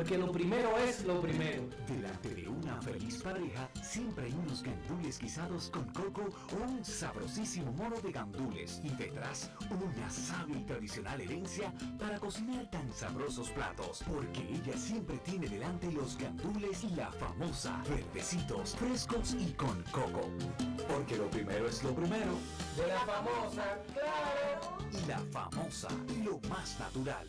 porque lo primero es lo primero. Delante de una feliz pareja, siempre hay unos gandules guisados con coco o un sabrosísimo moro de gandules. Y detrás, una sabia y tradicional herencia para cocinar tan sabrosos platos. Porque ella siempre tiene delante los gandules y la famosa, verdecitos, frescos y con coco. Porque lo primero es lo primero. De la famosa, claro. Y la famosa, lo más natural.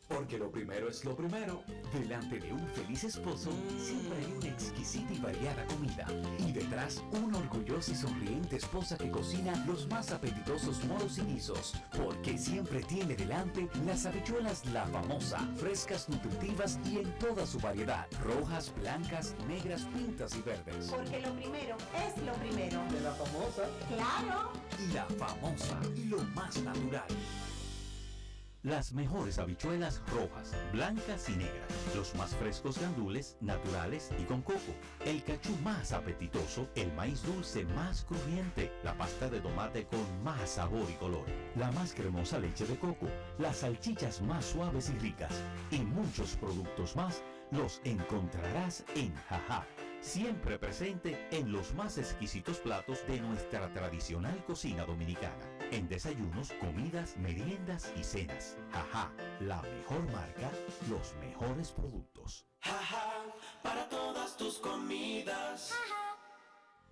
Porque lo primero es lo primero. Delante de un feliz esposo, siempre hay una exquisita y variada comida. Y detrás, una orgullosa y sonriente esposa que cocina los más apetitosos moros y guisos. Porque siempre tiene delante las habichuelas La Famosa, frescas, nutritivas y en toda su variedad. Rojas, blancas, negras, pintas y verdes. Porque lo primero es lo primero. De la famosa. ¡Claro! Y la famosa, lo más natural. Las mejores habichuelas rojas, blancas y negras. Los más frescos gandules, naturales y con coco. El cachú más apetitoso, el maíz dulce más crujiente, la pasta de tomate con más sabor y color, la más cremosa leche de coco, las salchichas más suaves y ricas y muchos productos más los encontrarás en Jajá. Siempre presente en los más exquisitos platos de nuestra tradicional cocina dominicana. En desayunos, comidas, meriendas y cenas. Jajá, la mejor marca, los mejores productos. Jajá, para todas tus comidas.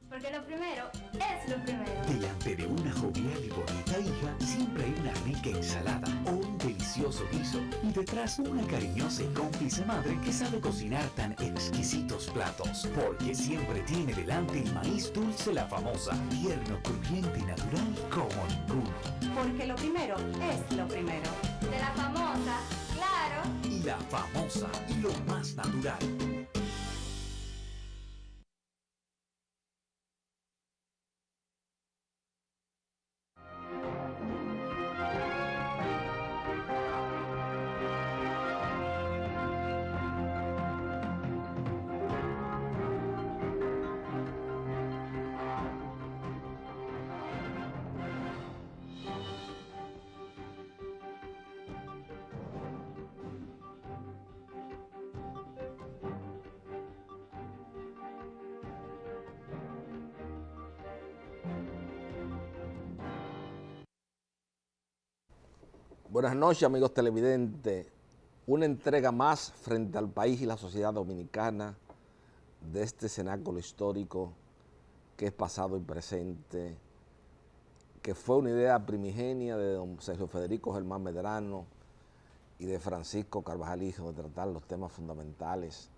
Porque lo primero es lo primero. Delante de una jovial y bonita hija, siempre hay una rica ensalada o un delicioso guiso. Y detrás, una cariñosa y cómplice madre que sabe cocinar tan exquisitos platos. Porque siempre tiene delante el maíz dulce La Famosa, tierno, crujiente y natural como ninguno. Porque lo primero es lo primero. De la famosa, claro. Y La Famosa, lo más natural. Buenas noches, amigos televidentes. Una entrega más frente al país y la sociedad dominicana de este cenáculo histórico que es pasado y presente, que fue una idea primigenia de don Sergio Federico Germán Medrano y de Francisco Carvajal Hijo, de tratar los temas fundamentales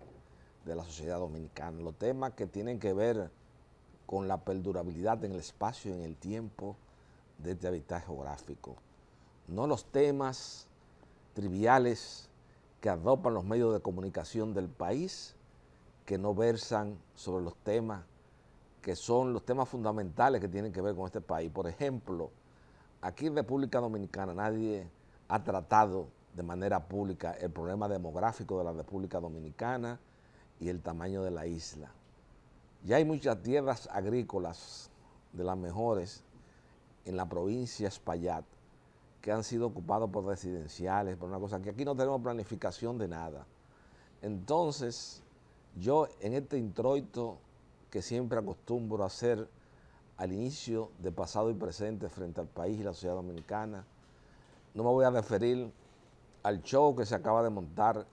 de la sociedad dominicana, los temas que tienen que ver con la perdurabilidad en el espacio y en el tiempo de este hábitat geográfico. No los temas triviales que adoptan los medios de comunicación del país, que no versan sobre los temas que son los temas fundamentales que tienen que ver con este país. Por ejemplo, aquí en República Dominicana nadie ha tratado de manera pública el problema demográfico de la República Dominicana y el tamaño de la isla. Ya hay muchas tierras agrícolas de las mejores en la provincia de Espaillat que han sido ocupados por residenciales, por una cosa que aquí no tenemos planificación de nada. Entonces, yo en este introito que siempre acostumbro a hacer al inicio de pasado y presente frente al país y la sociedad dominicana, no me voy a referir al show que se acaba de montar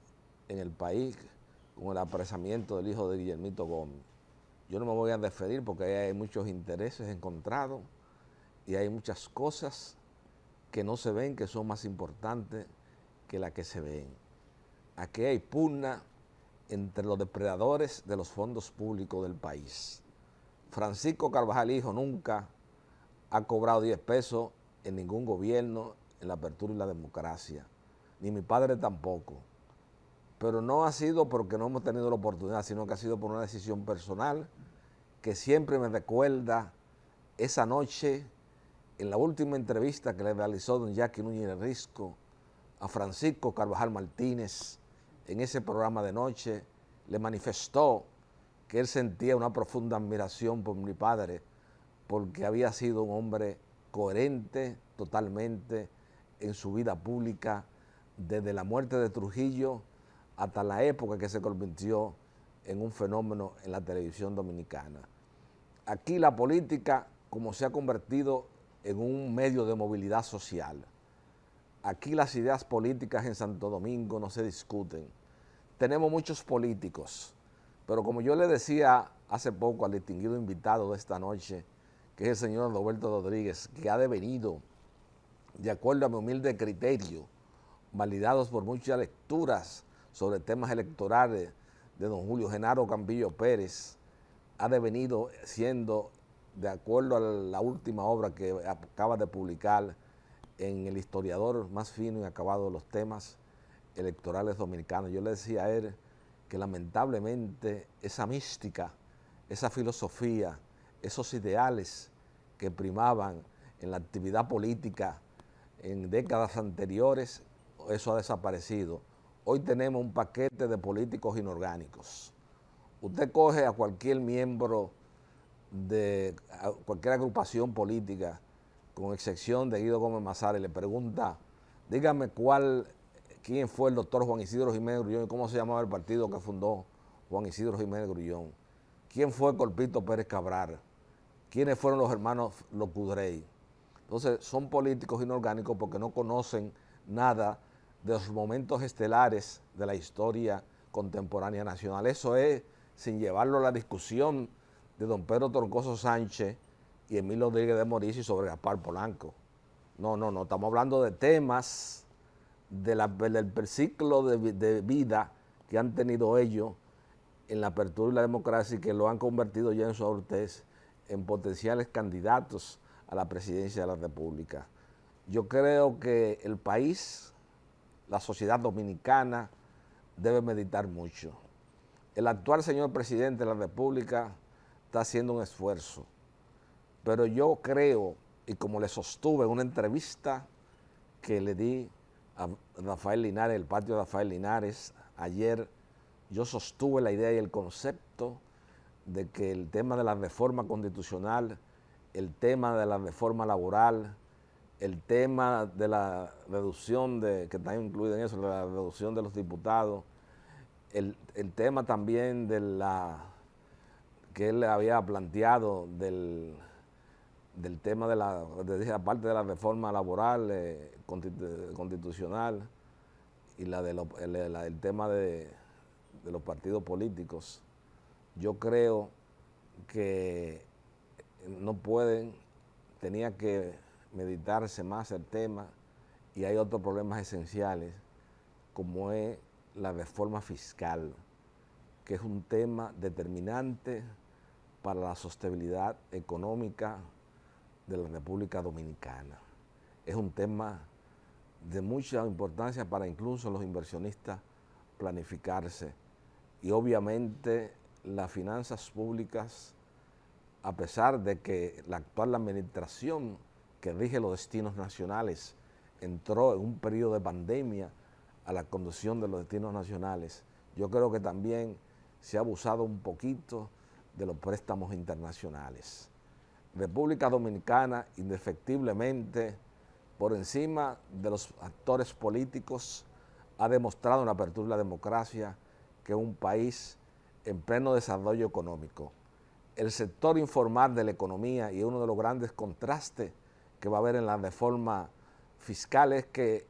en el país con el apresamiento del hijo de Guillermito Gómez. Yo no me voy a referir porque ahí hay muchos intereses encontrados y hay muchas cosas que no se ven, que son más importantes que las que se ven. Aquí hay pugna entre los depredadores de los fondos públicos del país. Francisco Carvajal Hijo nunca ha cobrado 10 pesos en ningún gobierno, en la apertura y la democracia, ni mi padre tampoco. Pero no ha sido porque no hemos tenido la oportunidad, sino que ha sido por una decisión personal que siempre me recuerda esa noche en la última entrevista que le realizó don Jackie Núñez Risco a Francisco Carvajal Martínez. En ese programa de noche le manifestó que él sentía una profunda admiración por mi padre porque había sido un hombre coherente totalmente en su vida pública desde la muerte de Trujillo hasta la época que se convirtió en un fenómeno en la televisión dominicana. Aquí la política, como se ha convertido en un medio de movilidad social. Aquí las ideas políticas en Santo Domingo no se discuten. Tenemos muchos políticos, pero como yo le decía hace poco al distinguido invitado de esta noche, que es el señor Roberto Rodríguez, que ha devenido, de acuerdo a mi humilde criterio, validados por muchas lecturas sobre temas electorales de don Julio Genaro Campillo Pérez, ha devenido siendo, de acuerdo a la última obra que acaba de publicar en el historiador más fino y acabado de los temas electorales dominicanos. Yo le decía a él que lamentablemente esa mística, esa filosofía, esos ideales que primaban en la actividad política en décadas anteriores, eso ha desaparecido. Hoy tenemos un paquete de políticos inorgánicos. Usted coge a cualquier miembro de cualquier agrupación política, con excepción de Guido Gómez Mazara, y le pregunta, dígame quién fue el doctor Juan Isidro Jiménez Grullón y cómo se llamaba el partido que fundó Juan Isidro Jiménez Grullón. ¿Quién fue Corpito Pérez Cabral? ¿Quiénes fueron los hermanos Locudrey? Entonces, son políticos inorgánicos porque no conocen nada de los momentos estelares de la historia contemporánea nacional. Eso es sin llevarlo a la discusión de don Pedro Torcoso Sánchez y Emilio Rodríguez de Morici sobre Gaspar Polanco. No, estamos hablando de temas del ciclo de vida que han tenido ellos en la apertura y la democracia y que lo han convertido ya en su adultez en potenciales candidatos a la presidencia de la República. Yo creo que el país, la sociedad dominicana, debe meditar mucho. El actual señor presidente de la República está haciendo un esfuerzo, pero yo creo, y como le sostuve en una entrevista que le di a Rafael Linares, el patio de Rafael Linares, ayer, yo sostuve la idea y el concepto de que el tema de la reforma constitucional, el tema de la reforma laboral, el tema de la reducción que está incluido en eso, la reducción de los diputados, el tema también que él había planteado del tema de la parte de la reforma laboral, constitucional, y el tema de los partidos políticos. Yo creo que tenía que meditarse más el tema, y hay otros problemas esenciales, como es la reforma fiscal, que es un tema determinante para la sostenibilidad económica de la República Dominicana. Es un tema de mucha importancia para incluso los inversionistas planificarse, y obviamente las finanzas públicas, a pesar de que la actual administración que rige los destinos nacionales entró en un periodo de pandemia a la conducción de los destinos nacionales, yo creo que también se ha abusado un poquito de los préstamos internacionales. República Dominicana, indefectiblemente, por encima de los actores políticos, ha demostrado en la apertura de la democracia que es un país en pleno desarrollo económico. El sector informal de la economía, y uno de los grandes contrastes que va a haber en la reforma fiscal, es que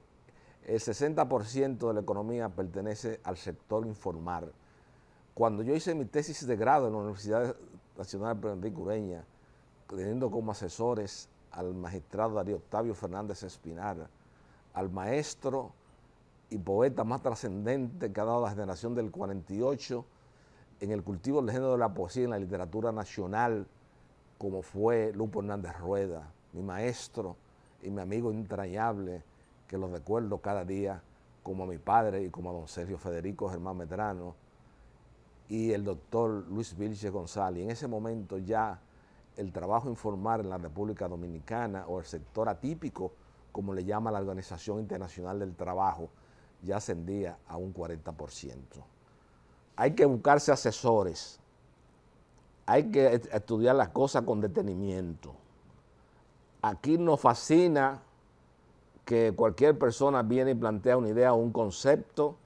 el 60% de la economía pertenece al sector informal. Cuando yo hice mi tesis de grado en la Universidad Nacional Pedro Enrique Ureña, teniendo como asesores al magistrado Darío Octavio Fernández Espinar, al maestro y poeta más trascendente que ha dado la generación del 48 en el cultivo del género de la poesía y en la literatura nacional, como fue Lupo Hernández Rueda, mi maestro y mi amigo entrañable, que lo recuerdo cada día como a mi padre y como a don Sergio Federico Germán Medrano, y el doctor Luis Vilche González. Y en ese momento ya el trabajo informal en la República Dominicana, o el sector atípico, como le llama la Organización Internacional del Trabajo, ya ascendía a un 40%. Hay que buscarse asesores, hay que estudiar las cosas con detenimiento. Aquí nos fascina que cualquier persona viene y plantea una idea o un concepto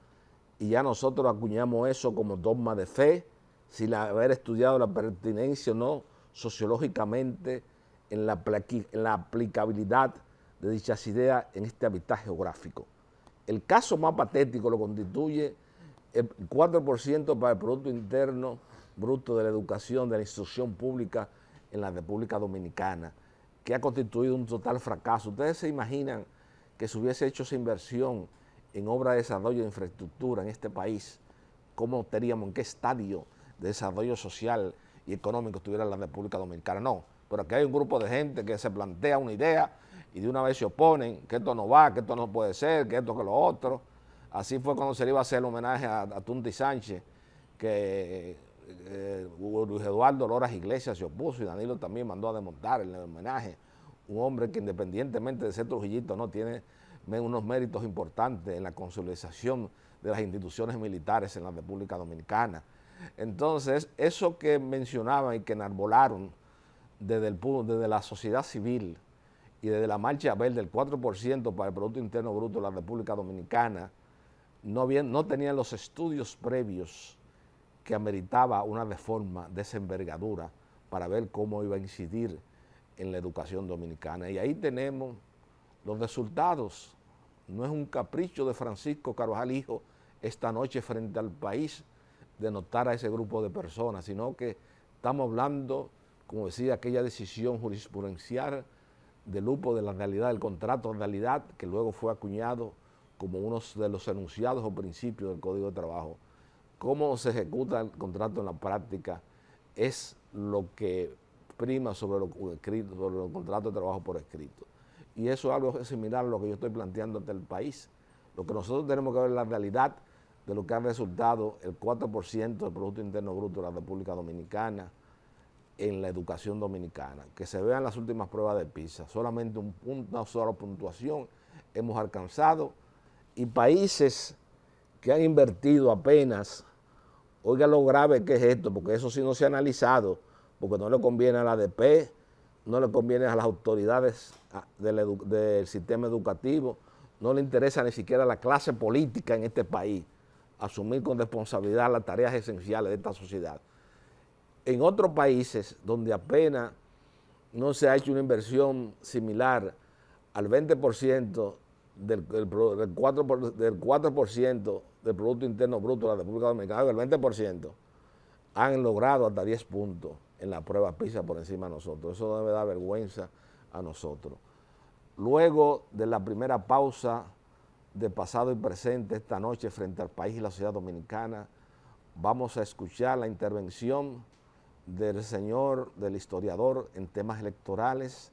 y ya nosotros acuñamos eso como dogma de fe, sin haber estudiado la pertinencia o no sociológicamente en la aplicabilidad de dichas ideas en este hábitat geográfico. El caso más patético lo constituye el 4% para el Producto Interno Bruto de la educación de la instrucción pública en la República Dominicana, que ha constituido un total fracaso. Ustedes se imaginan que se hubiese hecho esa inversión en obra de desarrollo de infraestructura en este país, cómo estaríamos, en qué estadio de desarrollo social y económico estuviera la República Dominicana. No, pero aquí hay un grupo de gente que se plantea una idea y de una vez se oponen, que esto no va, que esto no puede ser, que esto, que lo otro. Así fue cuando se le iba a hacer el homenaje a Tunti Sánchez, que Luis Eduardo Loras Iglesias se opuso y Danilo también mandó a desmontar el homenaje. Un hombre que independientemente de ser trujillito, no tiene unos méritos importantes en la consolidación de las instituciones militares en la República Dominicana. Entonces, eso que mencionaban y que enarbolaron desde la sociedad civil y desde la marcha verde del 4% para el Producto Interno Bruto de la República Dominicana, no tenían los estudios previos que ameritaba una reforma de esa envergadura para ver cómo iba a incidir en la educación dominicana. Y ahí tenemos los resultados. No es un capricho de Francisco Carvajal Hijo esta noche frente al país de notar a ese grupo de personas, sino que estamos hablando, como decía, aquella decisión jurisprudencial del lupo de la realidad, del contrato de realidad, que luego fue acuñado como uno de los enunciados o principios del Código de Trabajo. Cómo se ejecuta el contrato en la práctica es lo que prima sobre lo escrito, sobre los contratos de trabajo por escrito. Y eso es algo similar a lo que yo estoy planteando ante el país. Lo que nosotros tenemos que ver es la realidad de lo que ha resultado el 4% del Producto Interno Bruto de la República Dominicana en la educación dominicana. Que se vean las últimas pruebas de PISA. Solamente una sola puntuación hemos alcanzado, y países que han invertido apenas, oiga lo grave que es esto, porque eso sí no se ha analizado, porque no le conviene a la ADP, no le conviene a las autoridades del sistema educativo, no le interesa ni siquiera a la clase política en este país asumir con responsabilidad las tareas esenciales de esta sociedad. En otros países donde apenas no se ha hecho una inversión similar al 20% del 4% del Producto Interno Bruto de la República Dominicana, el 20%, han logrado hasta 10 puntos en la prueba PISA por encima de nosotros. Eso debe dar vergüenza a nosotros. Luego de la primera pausa de pasado y presente esta noche frente al país y la sociedad dominicana, vamos a escuchar la intervención del historiador en temas electorales,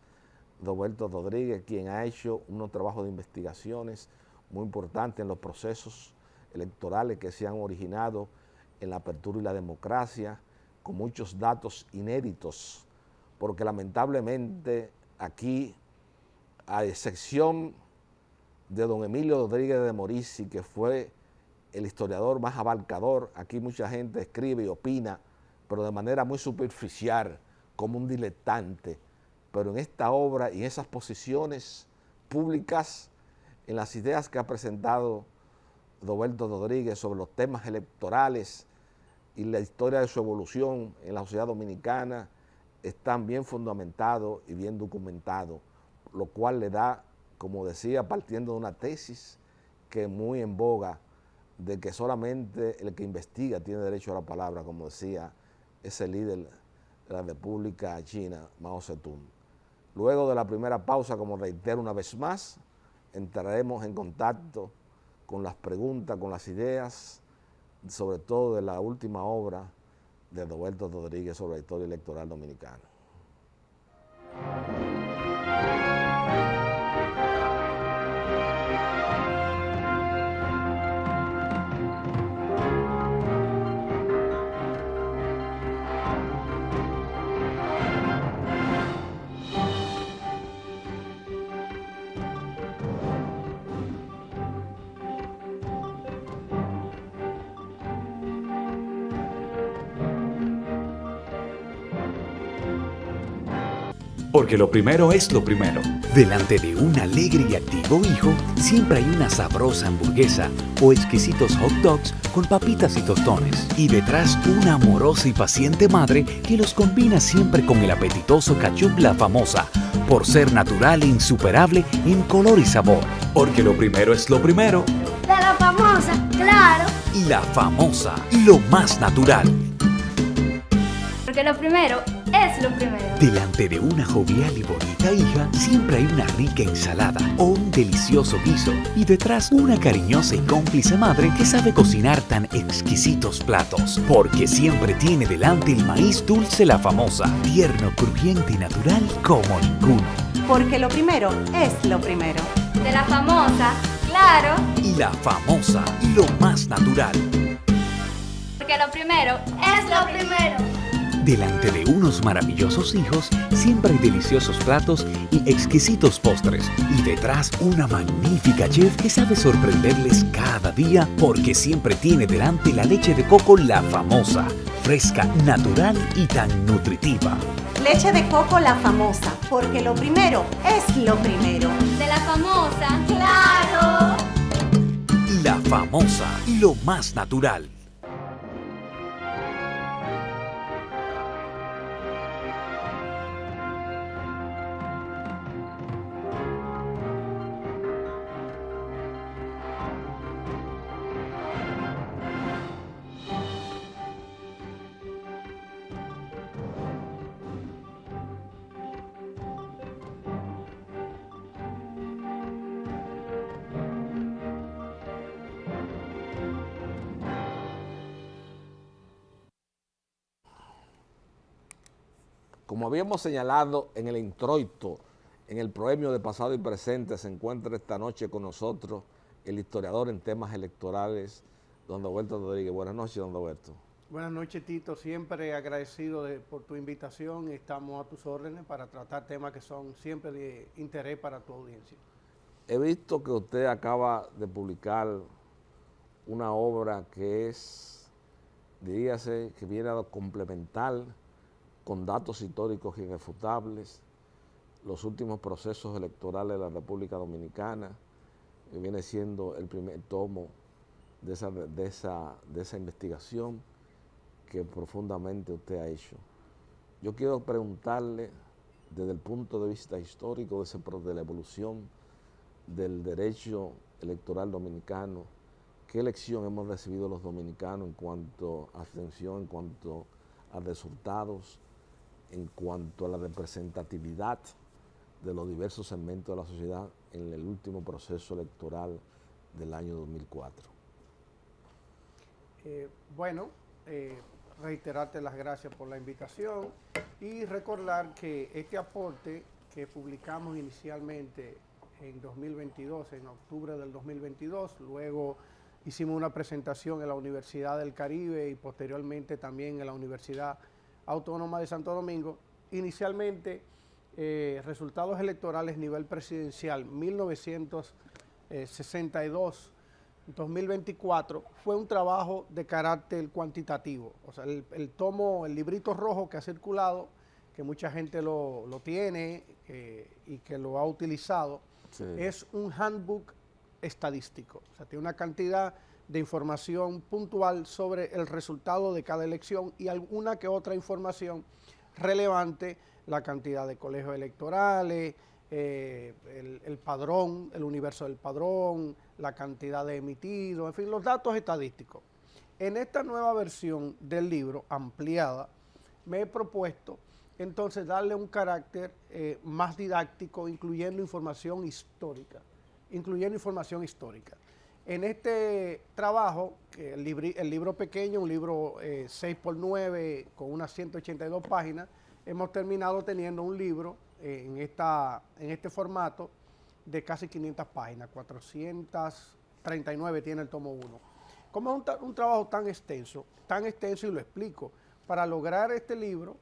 Roberto Rodríguez, quien ha hecho unos trabajos de investigaciones muy importantes en los procesos electorales que se han originado en la apertura y la democracia, con muchos datos inéditos, porque lamentablemente aquí, a excepción de don Emilio Rodríguez de Morici, que fue el historiador más abarcador, aquí mucha gente escribe y opina, pero de manera muy superficial, como un diletante. Pero en esta obra y en esas posiciones públicas, en las ideas que ha presentado Roberto Rodríguez sobre los temas electorales y la historia de su evolución en la sociedad dominicana, están bien fundamentados y bien documentados, lo cual le da, como decía, partiendo de una tesis que es muy en boga, de que solamente el que investiga tiene derecho a la palabra, como decía ese líder de la República China, Mao Zedong. Luego de la primera pausa, como reitero una vez más, entraremos en contacto con las preguntas, con las ideas, sobre todo de la última obra de Roberto Rodríguez sobre la historia electoral dominicana. Porque lo primero es lo primero. Delante de un alegre y activo hijo, siempre hay una sabrosa hamburguesa o exquisitos hot dogs con papitas y tostones. Y detrás una amorosa y paciente madre que los combina siempre con el apetitoso ketchup La Famosa, por ser natural e insuperable en color y sabor. Porque lo primero es lo primero. De la famosa, claro. Y La Famosa, lo más natural. Porque lo primero es lo primero. Delante de una jovial y bonita hija, siempre hay una rica ensalada o un delicioso guiso. Y detrás una cariñosa y cómplice madre que sabe cocinar tan exquisitos platos. Porque siempre tiene delante el maíz dulce La Famosa, tierno, crujiente y natural como ninguno. Porque lo primero es lo primero. De la famosa, claro. Y La Famosa, lo más natural. Porque lo primero es lo primero. Delante de unos maravillosos hijos, siempre hay deliciosos platos y exquisitos postres. Y detrás una magnífica chef que sabe sorprenderles cada día porque siempre tiene delante la leche de coco La Famosa, fresca, natural y tan nutritiva. Leche de coco La Famosa, porque lo primero es lo primero. De la famosa, claro. Y La Famosa, lo más natural. Como habíamos señalado en el introito, en el proemio de pasado y presente, se encuentra esta noche con nosotros el historiador en temas electorales, don Roberto Rodríguez. Buenas noches, don Roberto. Buenas noches, Tito. Siempre agradecido por tu invitación. Estamos a tus órdenes para tratar temas que son siempre de interés para tu audiencia. He visto que usted acaba de publicar una obra que es, diríase, que viene a complementar con datos históricos irrefutables los últimos procesos electorales de la República Dominicana, que viene siendo el primer tomo de esa investigación que profundamente usted ha hecho. Yo quiero preguntarle, desde el punto de vista histórico de la evolución del derecho electoral dominicano, ¿qué lección hemos recibido los dominicanos en cuanto a abstención, en cuanto a resultados, en cuanto a la representatividad de los diversos segmentos de la sociedad en el último proceso electoral del año 2004? Reiterarte las gracias por la invitación y recordar que este aporte que publicamos inicialmente en 2022, en octubre del 2022, luego hicimos una presentación en la Universidad del Caribe y posteriormente también en la Universidad Autónoma de Santo Domingo. Inicialmente, resultados electorales nivel presidencial 1962-2024 fue un trabajo de carácter cuantitativo. O sea, el librito rojo que ha circulado, que mucha gente lo tiene y que lo ha utilizado, sí, es un handbook estadístico. O sea, tiene una cantidad de información puntual sobre el resultado de cada elección y alguna que otra información relevante, la cantidad de colegios electorales, el padrón, el universo del padrón, la cantidad de emitidos, en fin, los datos estadísticos. En esta nueva versión del libro, ampliada, me he propuesto entonces darle un carácter más didáctico, incluyendo información histórica. En este trabajo, el libro pequeño, un libro 6x9 con unas 182 páginas, hemos terminado teniendo un libro en este formato de casi 500 páginas, 439 tiene el tomo 1. Como es un trabajo tan extenso y lo explico, para lograr este libro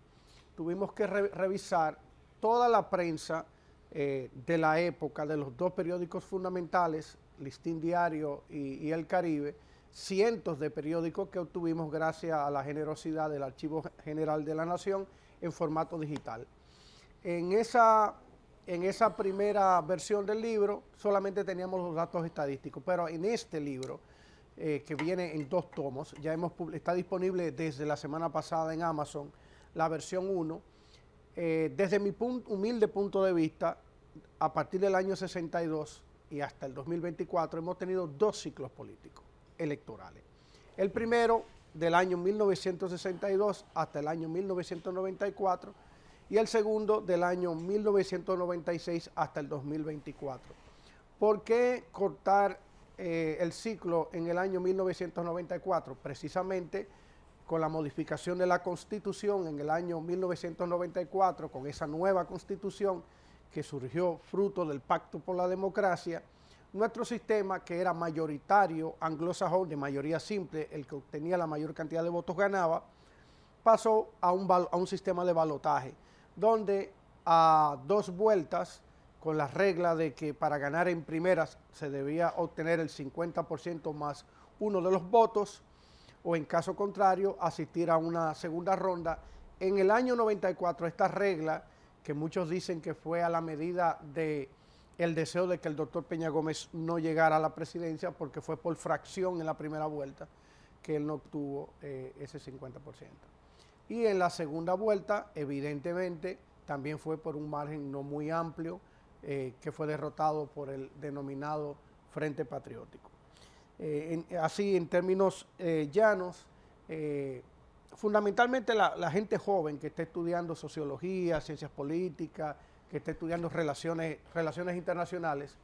tuvimos que revisar toda la prensa de la época, de los dos periódicos fundamentales, Listín Diario y El Caribe, cientos de periódicos que obtuvimos gracias a la generosidad del Archivo General de la Nación en formato digital. En esa primera versión del libro solamente teníamos los datos estadísticos, pero en este libro, que viene en 2 tomos, está disponible desde la semana pasada en Amazon, la versión 1. Desde mi humilde punto de vista, a partir del año 62 y hasta el 2024 hemos tenido 2 ciclos políticos electorales. El primero del año 1962 hasta el año 1994 y el segundo del año 1996 hasta el 2024. ¿Por qué cortar el ciclo en el año 1994? Precisamente con la modificación de la Constitución en el año 1994, con esa nueva Constitución que surgió fruto del Pacto por la Democracia, nuestro sistema, que era mayoritario, anglosajón, de mayoría simple, el que obtenía la mayor cantidad de votos ganaba, pasó a un sistema de balotaje, donde a 2 vueltas, con la regla de que para ganar en primeras se debía obtener el 50% más uno de los votos, o en caso contrario, asistir a una segunda ronda. En el año 94, esta regla, que muchos dicen que fue a la medida de el deseo de que el doctor Peña Gómez no llegara a la presidencia, porque fue por fracción en la primera vuelta que él no obtuvo ese 50%. Y en la segunda vuelta, evidentemente, también fue por un margen no muy amplio, que fue derrotado por el denominado Frente Patriótico. Así, en términos llanos, fundamentalmente la gente joven que está estudiando sociología, ciencias políticas, que está estudiando relaciones internacionales,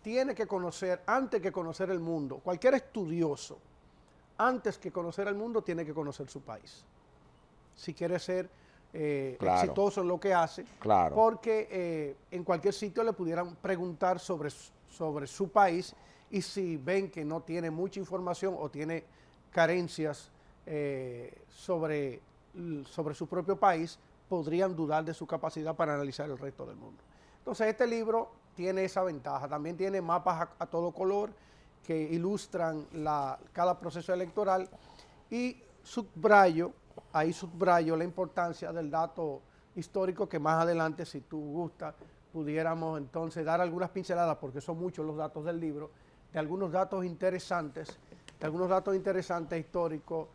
tiene que conocer, antes que conocer el mundo, cualquier estudioso, antes que conocer el mundo, tiene que conocer su país. Si quiere ser claro, exitoso en lo que hace, claro, porque en cualquier sitio le pudieran preguntar sobre su país, y si ven que no tiene mucha información o tiene carencias sobre su propio país, podrían dudar de su capacidad para analizar el resto del mundo. Entonces, este libro tiene esa ventaja. También tiene mapas a todo color que ilustran cada proceso electoral, y subrayo la importancia del dato histórico, que más adelante, si tú gustas, pudiéramos entonces dar algunas pinceladas, porque son muchos los datos del libro, de algunos datos interesantes históricos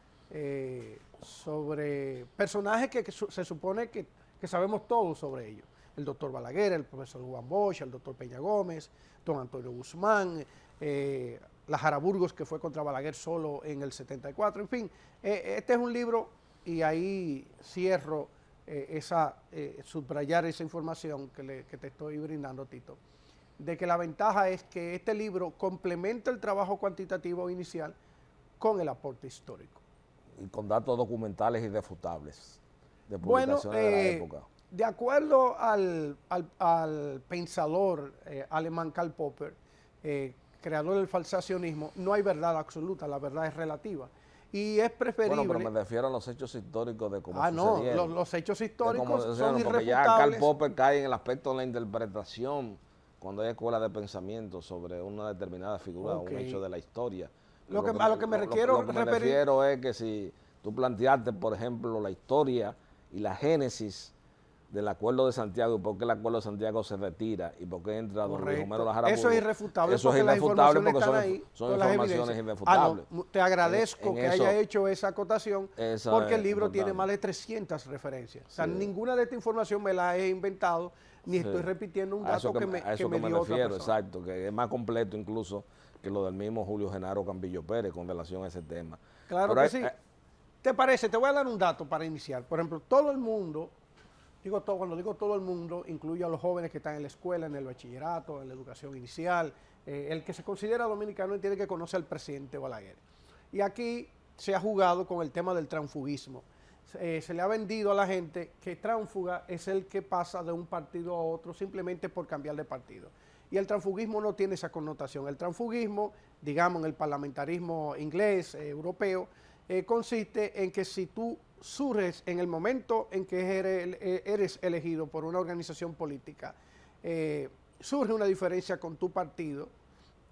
sobre personajes que se supone que sabemos todos sobre ellos. El doctor Balaguer, el profesor Juan Bosch, el doctor Peña Gómez, don Antonio Guzmán, la Jaraburgos, que fue contra Balaguer solo en el 74, en fin. Este es un libro, y ahí cierro subrayar esa información que te estoy brindando, Tito, de que la ventaja es que este libro complementa el trabajo cuantitativo inicial con el aporte histórico. Y con datos documentales irrefutables de publicaciones de la época. De acuerdo al pensador alemán Karl Popper, creador del falsacionismo, no hay verdad absoluta, la verdad es relativa. Y es preferible... Bueno, pero me refiero a los hechos históricos de cómo sucedieron. Los hechos históricos son irrefutables. Porque ya Karl Popper cae en el aspecto de la interpretación, cuando hay escuelas de pensamiento sobre una determinada figura, un hecho de la historia. Lo que me refiero es que si tú planteaste, por ejemplo, la historia y la génesis del Acuerdo de Santiago, y por qué el Acuerdo de Santiago se retira y por qué entra don Luis Homero Lajaraburu. Eso es irrefutable. Eso es irrefutable porque son informaciones irrefutables. Te agradezco que haya hecho esa acotación, porque el libro tiene más de 300 referencias. O sea, ninguna de esta información me la he inventado, ni estoy repitiendo un dato que me dio otra persona. Exacto, que es más completo incluso que lo del mismo Julio Genaro Cambillo Pérez con relación a ese tema. Claro que sí. ¿Te parece? Te voy a dar un dato para iniciar. Por ejemplo, todo el mundo, cuando digo todo el mundo, incluye a los jóvenes que están en la escuela, en el bachillerato, en la educación inicial. El que se considera dominicano tiene que conocer al presidente Balaguer. Y aquí se ha jugado con el tema del transfugismo. Se le ha vendido a la gente que tránsfuga es el que pasa de un partido a otro simplemente por cambiar de partido. Y el transfugismo no tiene esa connotación. El transfugismo, digamos, en el parlamentarismo inglés, europeo, consiste en que si tú surges en el momento en que eres elegido por una organización política, surge una diferencia con tu partido,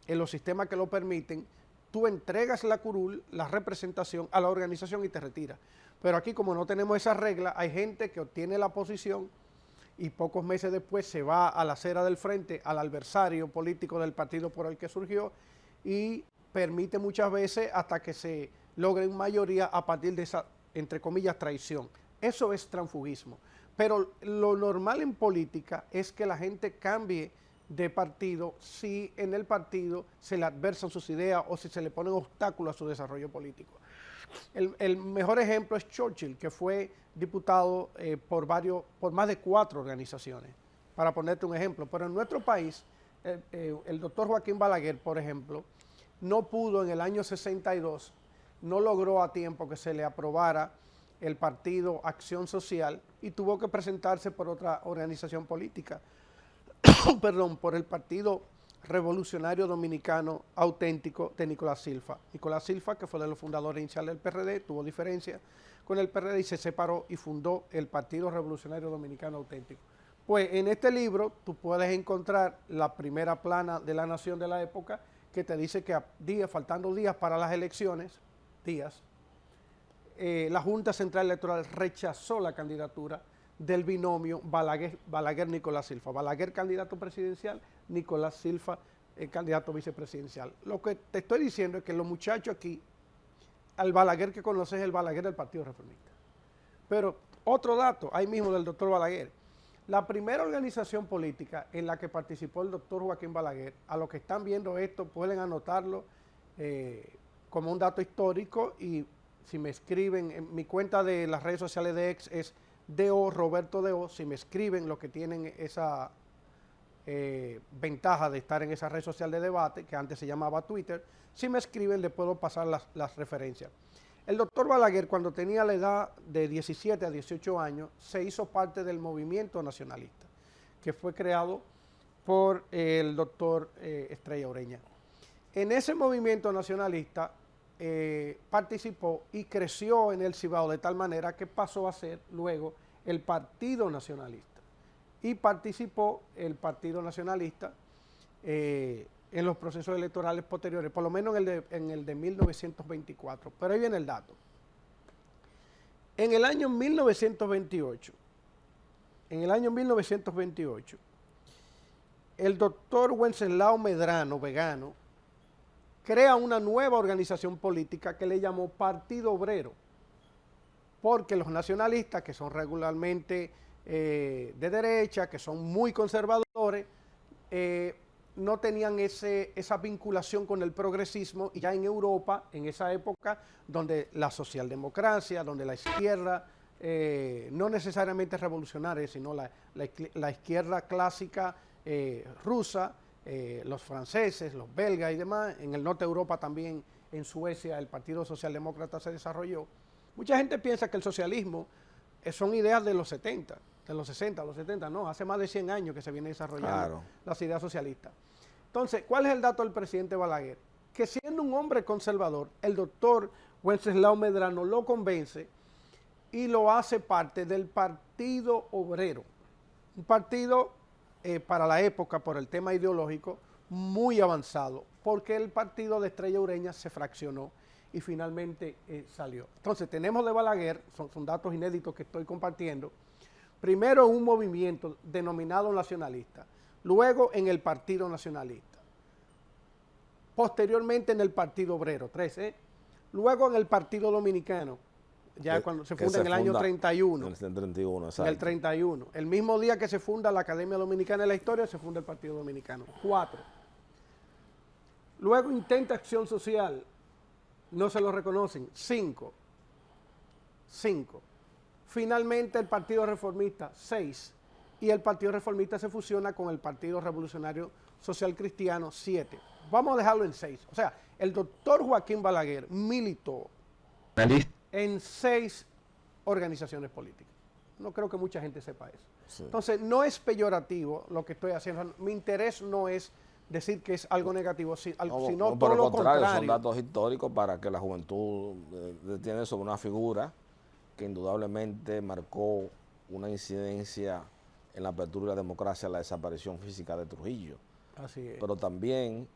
en los sistemas que lo permiten, tú entregas la curul, la representación a la organización y te retiras. Pero aquí, como no tenemos esa regla, hay gente que obtiene la posición y pocos meses después se va a la acera del frente, al adversario político del partido por el que surgió, y permite muchas veces hasta que se logre mayoría a partir de esa, entre comillas, traición. Eso es transfugismo. Pero lo normal en política es que la gente cambie de partido si en el partido se le adversan sus ideas o si se le ponen obstáculos a su desarrollo político. El mejor ejemplo es Churchill, que fue diputado por más de 4 organizaciones, para ponerte un ejemplo. Pero en nuestro país, el doctor Joaquín Balaguer, por ejemplo, no pudo en el año 62, no logró a tiempo que se le aprobara el partido Acción Social y tuvo que presentarse por otra organización política, perdón, por el Partido Revolucionario Dominicano Auténtico de Nicolás Silva. Nicolás Silva, que fue de los fundadores iniciales del PRD, tuvo diferencia con el PRD y se separó y fundó el Partido Revolucionario Dominicano Auténtico. Pues en este libro tú puedes encontrar la primera plana de La Nación de la época, que te dice que faltando días para las elecciones, la Junta Central Electoral rechazó la candidatura del binomio Balaguer-Nicolás Silva. Balaguer candidato presidencial, Nicolás Silva candidato vicepresidencial. Lo que te estoy diciendo es que los muchachos aquí, al Balaguer que conoces es el Balaguer del Partido Reformista. Pero otro dato, ahí mismo del doctor Balaguer, la primera organización política en la que participó el doctor Joaquín Balaguer, a los que están viendo esto pueden anotarlo como un dato histórico, y si me escriben, en mi cuenta de las redes sociales de ex es DO Roberto DO, si me escriben los que tienen esa ventaja de estar en esa red social de debate, que antes se llamaba Twitter, si me escriben les puedo pasar las referencias. El doctor Balaguer, cuando tenía la edad de 17 a 18 años, se hizo parte del movimiento nacionalista, que fue creado por el doctor Estrella Ureña. En ese movimiento nacionalista participó y creció en el Cibao de tal manera que pasó a ser luego el Partido Nacionalista. Y participó el Partido Nacionalista en los procesos electorales posteriores, por lo menos en el de 1924. Pero ahí viene el dato. En el año 1928, el doctor Wenceslao Medrano, vegano, crea una nueva organización política que le llamó Partido Obrero, porque los nacionalistas, que son regularmente de derecha, que son muy conservadores, no tenían esa vinculación con el progresismo, y ya en Europa, en esa época, donde la socialdemocracia, donde la izquierda, no necesariamente revolucionaria, sino la izquierda clásica rusa, los franceses, los belgas y demás, en el norte de Europa también, en Suecia, el Partido Socialdemócrata se desarrolló. Mucha gente piensa que el socialismo son ideas de los 70, de los 60, los 70, no, hace más de 100 años que se viene desarrollando las ideas socialistas. Entonces, ¿cuál es el dato del presidente Balaguer? Que siendo un hombre conservador, el doctor Wenceslao Medrano lo convence y lo hace parte del Partido Obrero, un partido para la época, por el tema ideológico, muy avanzado, porque el partido de Estrella Ureña se fraccionó y finalmente salió. Entonces, tenemos de Balaguer, son datos inéditos que estoy compartiendo, primero en un movimiento denominado nacionalista, luego en el Partido Nacionalista, posteriormente en el Partido Obrero, luego en el Partido Dominicano, ya cuando se funda en el año 31. En el 31. El mismo día que se funda la Academia Dominicana de la Historia, se funda el Partido Dominicano. 4. Luego intenta Acción Social, no se lo reconocen. 5. Finalmente el Partido Reformista, 6. Y el Partido Reformista se fusiona con el Partido Revolucionario Social Cristiano, 7. Vamos a dejarlo en 6. O sea, el doctor Joaquín Balaguer militó en 6 organizaciones políticas. No creo que mucha gente sepa eso. Sí. Entonces, no es peyorativo lo que estoy haciendo. Mi interés no es decir que es algo negativo, sino todo lo contrario. Son datos históricos para que la juventud tiene sobre una figura que indudablemente marcó una incidencia en la apertura de la democracia, la desaparición física de Trujillo. Así es. Pero también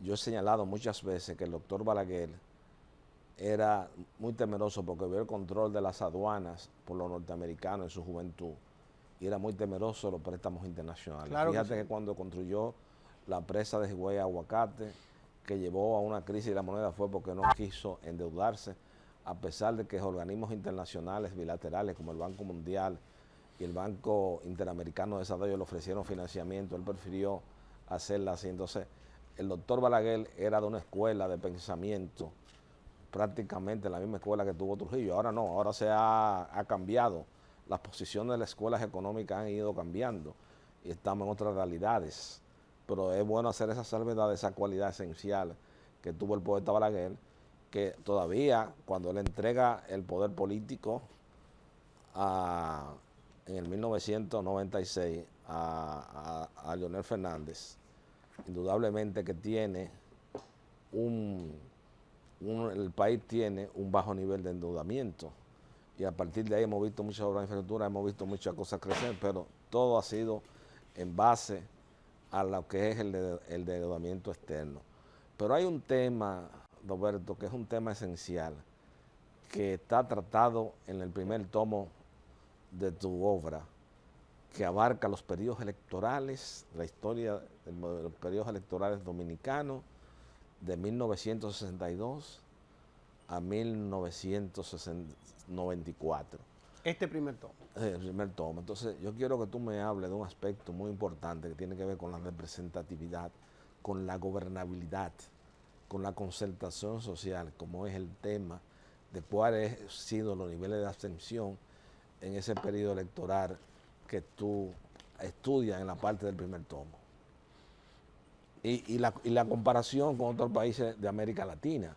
yo he señalado muchas veces que el doctor Balaguer era muy temeroso porque vio el control de las aduanas por los norteamericanos en su juventud y era muy temeroso de los préstamos internacionales. Claro que Fíjate sí. que cuando construyó la presa de Higüey Aguacate, que llevó a una crisis de la moneda, fue porque no quiso endeudarse, a pesar de que organismos internacionales bilaterales como el Banco Mundial y el Banco Interamericano de Desarrollo le ofrecieron financiamiento, él prefirió hacerla así. Entonces, el doctor Balaguer era de una escuela de pensamiento, prácticamente la misma escuela que tuvo Trujillo. Ahora no, ahora se ha cambiado. Las posiciones de las escuelas económicas han ido cambiando y estamos en otras realidades. Pero es bueno hacer esa salvedad de esa cualidad esencial que tuvo el poeta Balaguer, que todavía cuando él entrega el poder político en el 1996 a Leonel Fernández, indudablemente que tiene el país tiene un bajo nivel de endeudamiento y a partir de ahí hemos visto muchas obras de infraestructura, hemos visto muchas cosas crecer, pero todo ha sido en base a lo que es el endeudamiento externo. Pero hay un tema, Roberto, que es un tema esencial, que está tratado en el primer tomo de tu obra, que abarca los periodos electorales, la historia de los periodos electorales dominicanos de 1962 a 1994. Este primer tomo. El primer tomo. Entonces, yo quiero que tú me hables de un aspecto muy importante que tiene que ver con la representatividad, con la gobernabilidad, con la concertación social, como es el tema de cuáles han sido los niveles de abstención en ese periodo electoral que tú estudias en la parte del primer tomo. Y la comparación con otros países de América Latina,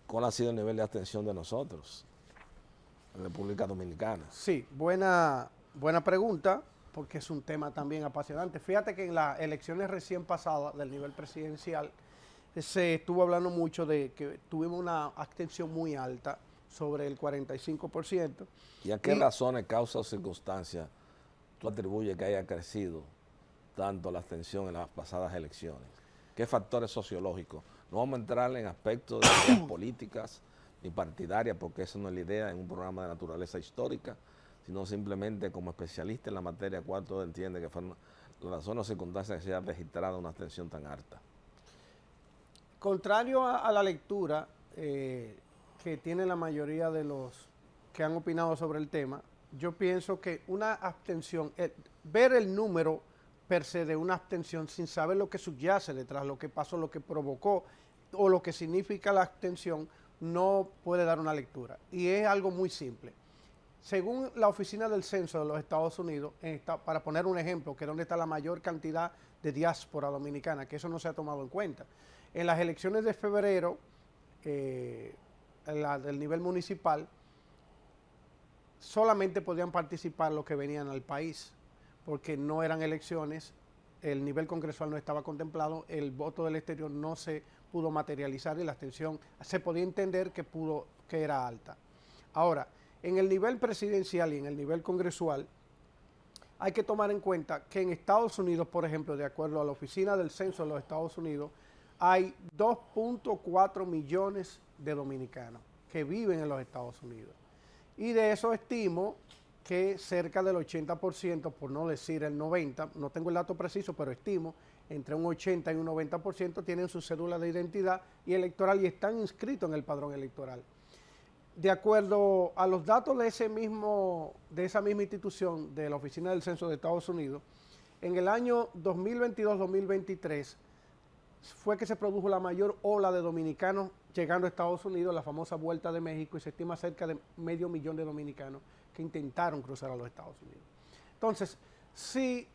¿cuál ha sido el nivel de abstención de nosotros, en República Dominicana? Sí, buena pregunta, porque es un tema también apasionante. Fíjate que en las elecciones recién pasadas del nivel presidencial se estuvo hablando mucho de que tuvimos una abstención muy alta, sobre el 45%. ¿Y a qué razones, causas o circunstancias tú atribuyes que haya crecido tanto la abstención en las pasadas elecciones? ¿Qué factores sociológicos? No vamos a entrar en aspectos de ideas políticas ni partidarias, porque esa no es la idea en un programa de naturaleza histórica, sino simplemente como especialista en la materia, cuál tú entiendes que fueron las razones o circunstancias que se haya registrado una abstención tan alta. Contrario a la lectura que tiene la mayoría de los que han opinado sobre el tema, yo pienso que una abstención, ver el número per se de una abstención sin saber lo que subyace detrás, lo que pasó, lo que provocó o lo que significa la abstención, no puede dar una lectura. Y es algo muy simple. Según la Oficina del Censo de los Estados Unidos, para poner un ejemplo, que es donde está la mayor cantidad de diáspora dominicana, que eso no se ha tomado en cuenta. En las elecciones de febrero, del nivel municipal, solamente podían participar los que venían al país, porque no eran elecciones, el nivel congresual no estaba contemplado, el voto del exterior no se pudo materializar y la abstención se podía entender que era alta. Ahora, en el nivel presidencial y en el nivel congresual, hay que tomar en cuenta que en Estados Unidos, por ejemplo, de acuerdo a la Oficina del Censo de los Estados Unidos, hay 2.4 millones de dominicanos que viven en los Estados Unidos. Y de eso estimo que cerca del 80%, por no decir el 90%, no tengo el dato preciso, pero estimo, entre un 80 y un 90% tienen su cédula de identidad y electoral y están inscritos en el padrón electoral. De acuerdo a los datos de esa misma institución, de la Oficina del Censo de Estados Unidos, en el año 2022-2023 fue que se produjo la mayor ola de dominicanos llegando a Estados Unidos, la famosa Vuelta de México, y se estima cerca de 500.000 de dominicanos que intentaron cruzar a los Estados Unidos. Entonces, si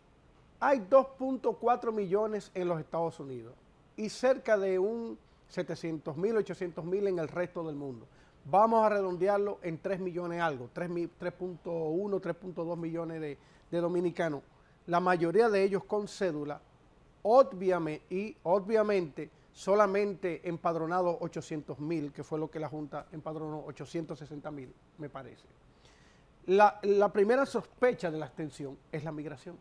hay 2.4 millones en los Estados Unidos y cerca de un 700.000, 800.000 en el resto del mundo, vamos a redondearlo en 3 millones algo, 3.1, 3.2 millones de dominicanos, la mayoría de ellos con cédula, obviamente solamente empadronados 800.000, que fue lo que la Junta empadronó, 860.000, me parece. La primera sospecha de la abstención es la migración.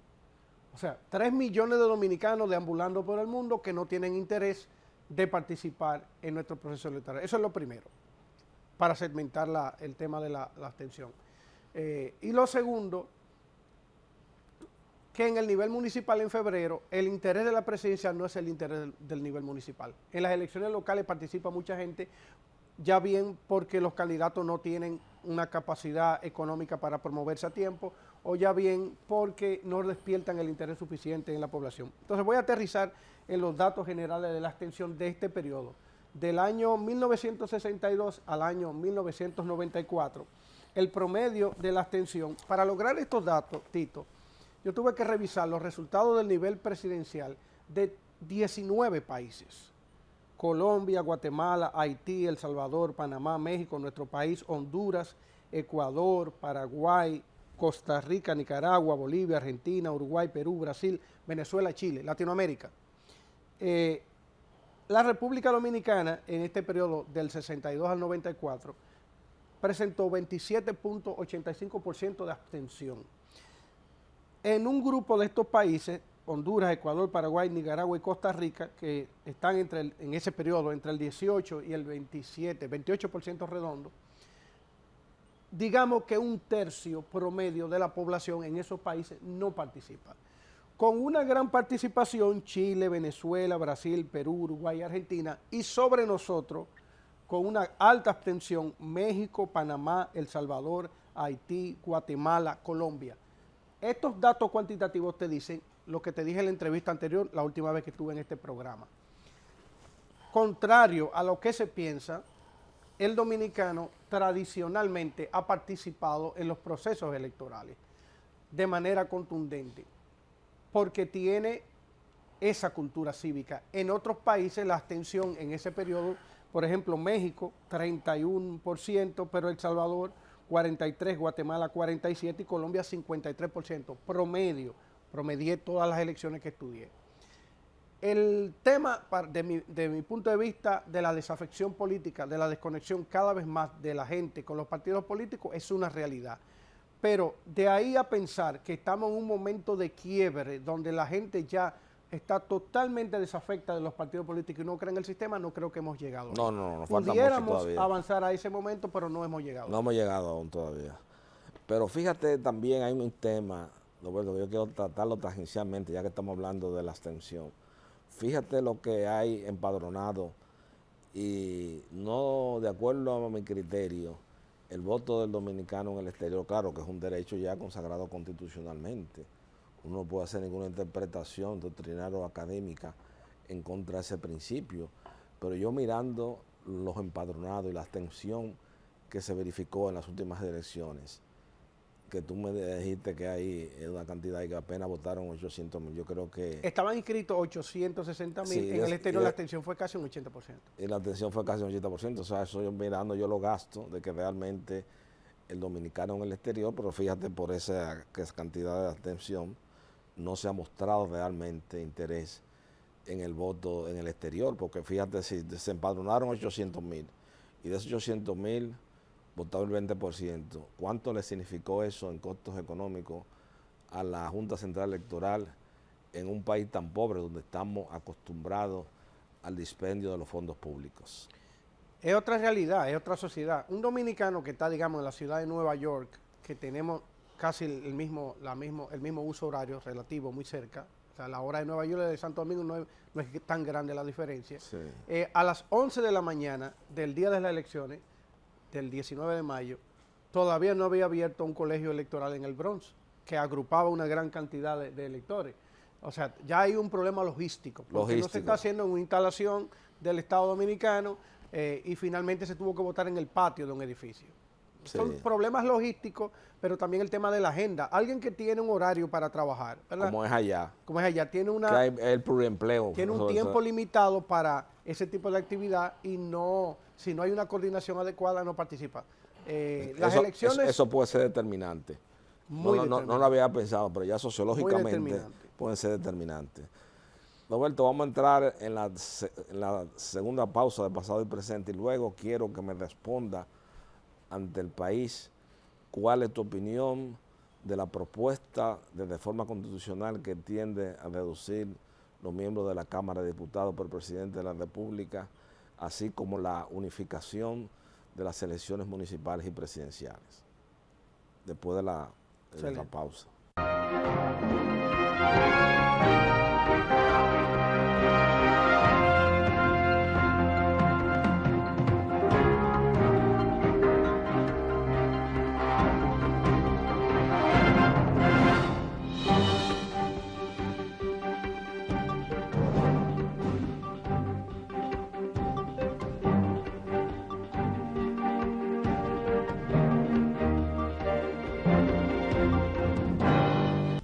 O sea, 3 millones de dominicanos deambulando por el mundo que no tienen interés de participar en nuestro proceso electoral. Eso es lo primero, para segmentar el tema de la abstención. Y lo segundo que en el nivel municipal en febrero el interés de la presidencia no es el interés del nivel municipal. En las elecciones locales participa mucha gente, ya bien porque los candidatos no tienen una capacidad económica para promoverse a tiempo, o ya bien porque no despiertan el interés suficiente en la población. Entonces voy a aterrizar en los datos generales de la abstención de este periodo. Del año 1962 al año 1994, el promedio de la abstención, para lograr estos datos, Tito, yo tuve que revisar los resultados del nivel presidencial de 19 países. Colombia, Guatemala, Haití, El Salvador, Panamá, México, nuestro país, Honduras, Ecuador, Paraguay, Costa Rica, Nicaragua, Bolivia, Argentina, Uruguay, Perú, Brasil, Venezuela, Chile, Latinoamérica. La República Dominicana, en este periodo del 62 al 94, presentó 27.85% de abstención. En un grupo de estos países, Honduras, Ecuador, Paraguay, Nicaragua y Costa Rica, que están en ese periodo entre el 18 y el 28% redondo, digamos que un tercio promedio de la población en esos países no participa. Con una gran participación, Chile, Venezuela, Brasil, Perú, Uruguay, Argentina, y sobre nosotros, con una alta abstención, México, Panamá, El Salvador, Haití, Guatemala, Colombia. Estos datos cuantitativos te dicen lo que te dije en la entrevista anterior, la última vez que estuve en este programa. Contrario a lo que se piensa, el dominicano tradicionalmente ha participado en los procesos electorales de manera contundente, porque tiene esa cultura cívica. En otros países la abstención en ese periodo, por ejemplo México, 31%, pero El Salvador 43%, Guatemala 47% y Colombia 53%, promedié todas las elecciones que estudié. El tema, de mi punto de vista, de la desafección política, de la desconexión cada vez más de la gente con los partidos políticos, es una realidad. Pero de ahí a pensar que estamos en un momento de quiebre, donde la gente ya está totalmente desafecta de los partidos políticos y no cree en el sistema, no creo que hemos llegado. No, falta mucho Pudiéramos todavía avanzar a ese momento, pero no hemos llegado. No hemos llegado aún todavía. Pero fíjate, también hay un tema, Roberto, que yo quiero tratarlo tangencialmente, ya que estamos hablando de la abstención. Fíjate lo que hay empadronado y no, de acuerdo a mi criterio, el voto del dominicano en el exterior, claro que es un derecho ya consagrado constitucionalmente. Uno no puede hacer ninguna interpretación doctrinaria o académica en contra de ese principio, pero yo mirando los empadronados y la abstención que se verificó en las últimas elecciones, que tú me dijiste que hay una cantidad y que apenas votaron 800,000, yo creo que... Estaban inscritos 860,000, sí, en el exterior la abstención fue casi un 80%. Y la abstención fue casi un 80%, o sea, eso yo mirando yo lo gasto de que realmente el dominicano en el exterior, pero fíjate por esa cantidad de abstención, no se ha mostrado realmente interés en el voto en el exterior, porque fíjate, si se empadronaron 800,000 y de esos 800,000 votaron el 20%, ¿cuánto le significó eso en costos económicos a la Junta Central Electoral en un país tan pobre donde estamos acostumbrados al dispendio de los fondos públicos? Es otra realidad, es otra sociedad. Un dominicano que está, digamos, en la ciudad de Nueva York, que tenemos casi el mismo uso horario relativo, muy cerca. O sea, la hora de Nueva York y de Santo Domingo no es tan grande la diferencia. Sí. A las 11 de la mañana del día de las elecciones, del 19 de mayo, todavía no había abierto un colegio electoral en el Bronx, que agrupaba una gran cantidad de electores. O sea, ya hay un problema logístico, porque no se está haciendo una instalación del Estado Dominicano y finalmente se tuvo que votar en el patio de un edificio. Sí. Son problemas logísticos, pero también el tema de la agenda. Alguien que tiene un horario para trabajar, ¿verdad? Como es allá. Tiene una... Que hay el pluriempleo. Tiene un tiempo limitado para ese tipo de actividad y no, si no hay una coordinación adecuada, no participa. Las elecciones... Eso puede ser determinante. No lo había pensado, pero ya sociológicamente pueden ser determinantes. Roberto, vamos a entrar en la segunda pausa de pasado y presente y luego quiero que me responda ante el país cuál es tu opinión de la propuesta de reforma constitucional que tiende a reducir los miembros de la Cámara de Diputados por el presidente de la República, así como la unificación de las elecciones municipales y presidenciales. Después de la pausa.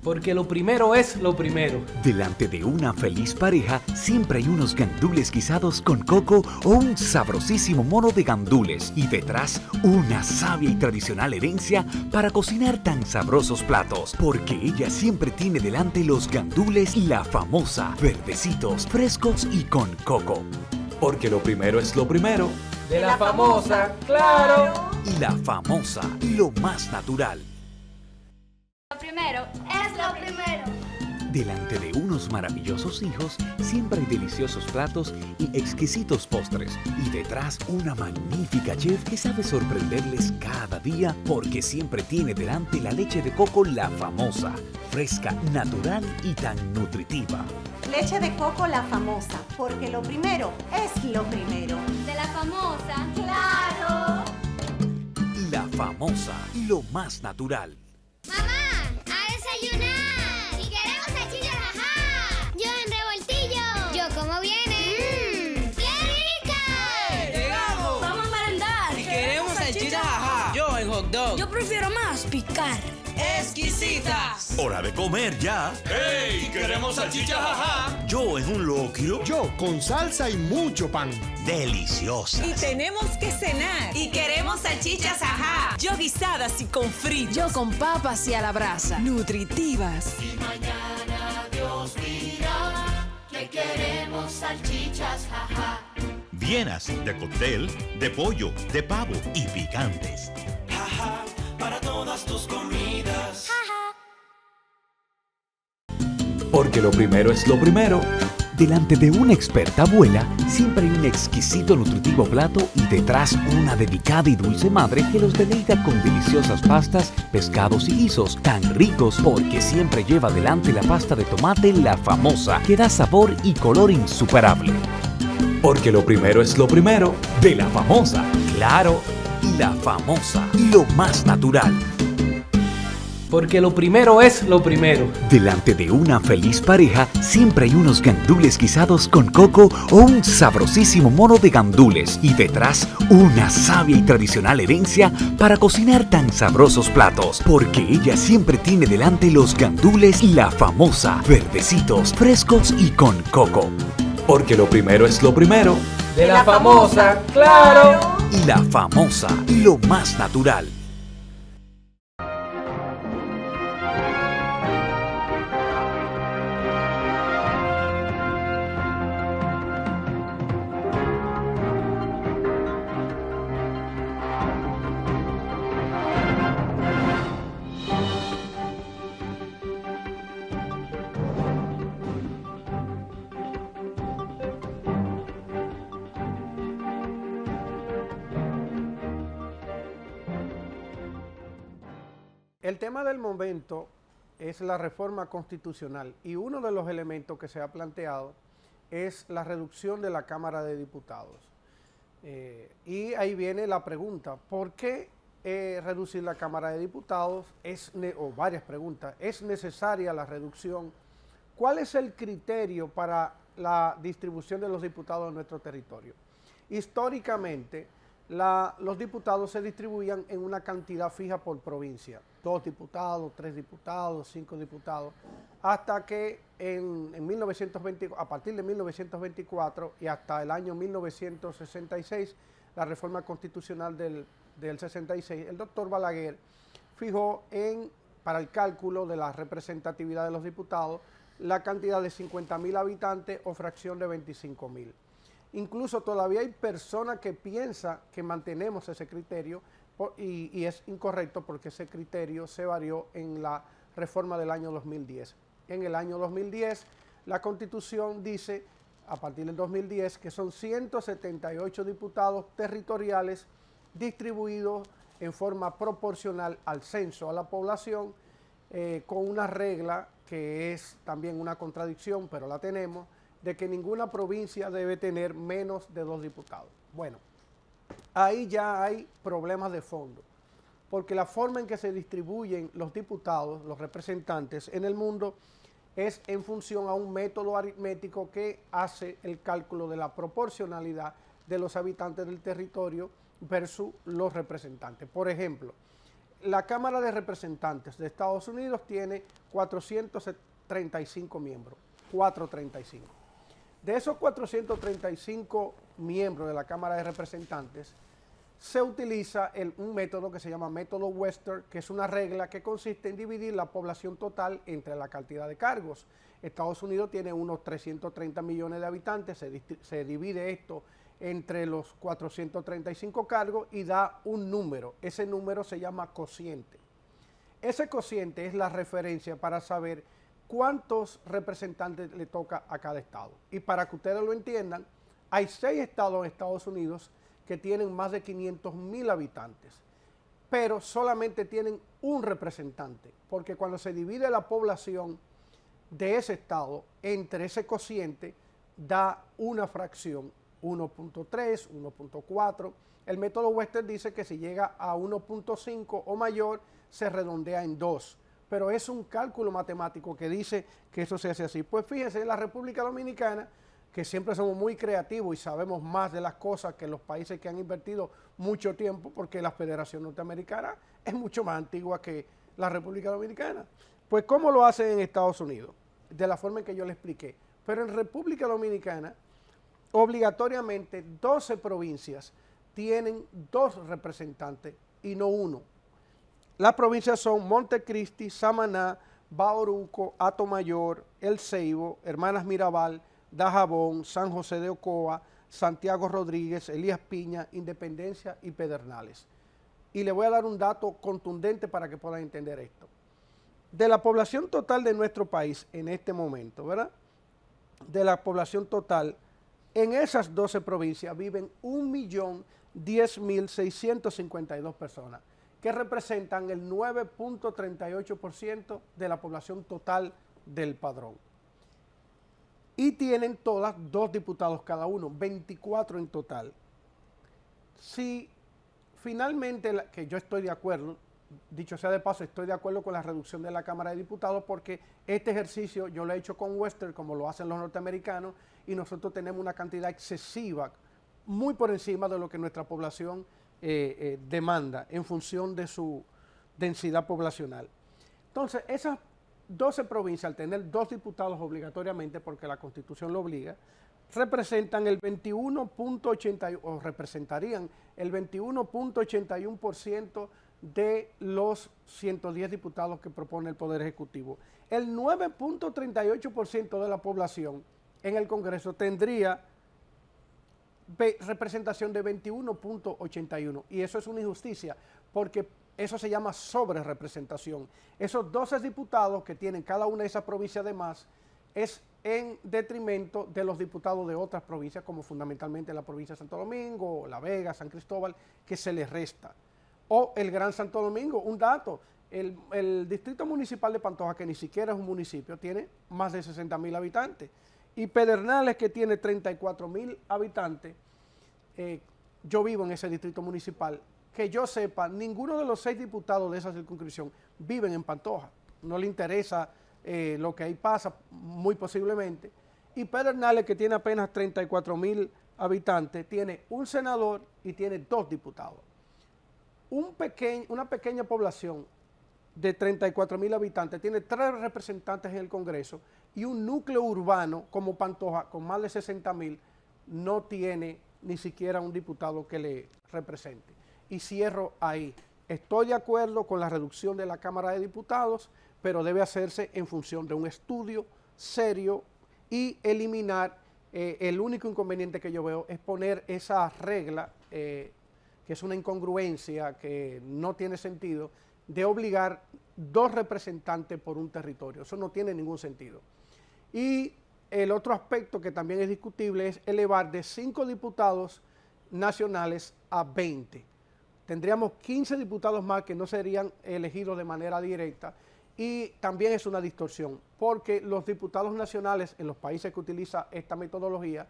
Porque lo primero es lo primero. Delante de una feliz pareja siempre hay unos gandules guisados con coco o un sabrosísimo mono de gandules y detrás una sabia y tradicional herencia para cocinar tan sabrosos platos, porque ella siempre tiene delante los gandules La Famosa, verdecitos, frescos y con coco. Porque lo primero es lo primero. De la famosa, claro. Y La Famosa, lo más natural. Lo primero es lo primero. Delante de unos maravillosos hijos siempre hay deliciosos platos y exquisitos postres. Y detrás una magnífica chef que sabe sorprenderles cada día porque siempre tiene delante la leche de coco La Famosa, fresca, natural y tan nutritiva. Leche de coco La Famosa, porque lo primero es lo primero. De la famosa, claro. La Famosa, lo más natural. ¡Mamá! ¡A desayunar! ¡Y queremos salchichas, ajá! ¡Yo en revoltillo! ¡Yo como viene! ¡Qué rica! ¡Llegamos! ¡Vamos a merendar! ¡Y queremos salchichas, ajá! Yo en hot dog. Yo prefiero más picar. ¡Exquisitas! ¡Hora de comer ya! ¡Ey! ¡Queremos salchichas, ajá! Yo en un locrio. Yo con salsa y mucho pan. Deliciosas. Y tenemos que cenar. Y queremos salchichas, ajá. Yo guisadas y con fritos. Yo con papas y a la brasa. Nutritivas. Y mañana Dios dirá que queremos salchichas, ajá. Llenas de cóctel, de pollo, de pavo y picantes. Ajá, para todas tus comidas. Porque lo primero es lo primero. Delante de una experta abuela siempre hay un exquisito nutritivo plato y detrás una delicada y dulce madre que los deleita con deliciosas pastas, pescados y guisos tan ricos porque siempre lleva delante la pasta de tomate La Famosa que da sabor y color insuperable. Porque lo primero es lo primero. De La Famosa, claro. Y La Famosa, lo más natural. Porque lo primero es lo primero. Delante de una feliz pareja siempre hay unos gandules guisados con coco o un sabrosísimo mono de gandules y detrás una sabia y tradicional herencia para cocinar tan sabrosos platos, porque ella siempre tiene delante los gandules La Famosa, verdecitos, frescos y con coco. Porque lo primero es lo primero. De la famosa, claro. Y La Famosa, lo más natural. El tema del momento es la reforma constitucional y uno de los elementos que se ha planteado es la reducción de la Cámara de Diputados. Y ahí viene la pregunta, ¿por qué reducir la Cámara de Diputados? O varias preguntas, ¿es necesaria la reducción? ¿Cuál es el criterio para la distribución de los diputados en nuestro territorio? Históricamente, los diputados se distribuían en una cantidad fija por provincia, 2 diputados, 3 diputados, 5 diputados, hasta que a partir de 1924 y hasta el año 1966, la reforma constitucional del 66, el doctor Balaguer fijó para el cálculo de la representatividad de los diputados la cantidad de 50.000 habitantes o fracción de 25.000. Incluso todavía hay personas que piensan que mantenemos ese criterio y es incorrecto porque ese criterio se varió en la reforma del año 2010. En el año 2010, la Constitución dice, a partir del 2010, que son 178 diputados territoriales distribuidos en forma proporcional al censo, a la población, con una regla que es también una contradicción, pero la tenemos, de que ninguna provincia debe tener menos de 2 diputados. Bueno, ahí ya hay problemas de fondo, porque la forma en que se distribuyen los diputados, los representantes en el mundo, es en función a un método aritmético que hace el cálculo de la proporcionalidad de los habitantes del territorio versus los representantes. Por ejemplo, la Cámara de Representantes de Estados Unidos tiene 435 miembros, 435. De esos 435 miembros de la Cámara de Representantes, se utiliza un método que se llama método Webster, que es una regla que consiste en dividir la población total entre la cantidad de cargos. Estados Unidos tiene unos 330 millones de habitantes, se divide esto entre los 435 cargos y da un número. Ese número se llama cociente. Ese cociente es la referencia para saber cuántos representantes le toca a cada estado. Y para que ustedes lo entiendan, hay 6 estados en Estados Unidos que tienen más de 500,000 habitantes, pero solamente tienen un representante, porque cuando se divide la población de ese estado entre ese cociente, da una fracción, 1.3, 1.4. El método Webster dice que si llega a 1.5 o mayor, se redondea en 2, pero es un cálculo matemático que dice que eso se hace así. Pues fíjense, en la República Dominicana, que siempre somos muy creativos y sabemos más de las cosas que los países que han invertido mucho tiempo, porque la Federación Norteamericana es mucho más antigua que la República Dominicana. Pues, ¿cómo lo hacen en Estados Unidos? De la forma en que yo le expliqué. Pero en República Dominicana, obligatoriamente 12 provincias tienen 2 representantes y no 1. Las provincias son Montecristi, Samaná, Bauruco, Atomayor, El Ceibo, Hermanas Mirabal, Dajabón, San José de Ocoa, Santiago Rodríguez, Elías Piña, Independencia y Pedernales. Y le voy a dar un dato contundente para que puedan entender esto. De la población total de nuestro país en este momento, ¿verdad? De la población total, en esas 12 provincias viven 1.010.652 personas, que representan el 9.38% de la población total del padrón. Y tienen todas 2 diputados cada uno, 24 en total. Si finalmente, que yo estoy de acuerdo, dicho sea de paso, estoy de acuerdo con la reducción de la Cámara de Diputados, porque este ejercicio yo lo he hecho con Webster, como lo hacen los norteamericanos, y nosotros tenemos una cantidad excesiva, muy por encima de lo que nuestra población demanda en función de su densidad poblacional. Entonces, esas 12 provincias, al tener 2 diputados obligatoriamente, porque la Constitución lo obliga, representan el 21.81, o representarían el 21.81% de los 110 diputados que propone el Poder Ejecutivo. El 9.38% de la población en el Congreso tendría representación de 21.81, y eso es una injusticia, porque eso se llama sobrerepresentación. Esos 12 diputados que tienen cada una de esas provincias de más es en detrimento de los diputados de otras provincias, como fundamentalmente la provincia de Santo Domingo, La Vega, San Cristóbal, que se les resta. O el Gran Santo Domingo, un dato, el distrito municipal de Pantoja, que ni siquiera es un municipio, tiene más de 60,000 habitantes. Y Pedernales, que tiene 34,000 habitantes, yo vivo en ese distrito municipal, que yo sepa, ninguno de los 6 diputados de esa circunscripción viven en Pantoja. No le interesa lo que ahí pasa, muy posiblemente. Y Pedernales, que tiene apenas 34,000 habitantes, tiene un senador y tiene 2 diputados. Una pequeña población de 34,000 habitantes tiene 3 representantes en el Congreso, y un núcleo urbano como Pantoja, con más de 60,000, no tiene ni siquiera un diputado que le represente. Y cierro ahí. Estoy de acuerdo con la reducción de la Cámara de Diputados, pero debe hacerse en función de un estudio serio y eliminar, el único inconveniente que yo veo es poner esa regla, que es una incongruencia que no tiene sentido, de obligar 2 representantes por un territorio. Eso no tiene ningún sentido. Y el otro aspecto que también es discutible es elevar de 5 diputados nacionales a 20. Tendríamos 15 diputados más que no serían elegidos de manera directa, y también es una distorsión, porque los diputados nacionales en los países que utilizan esta metodología,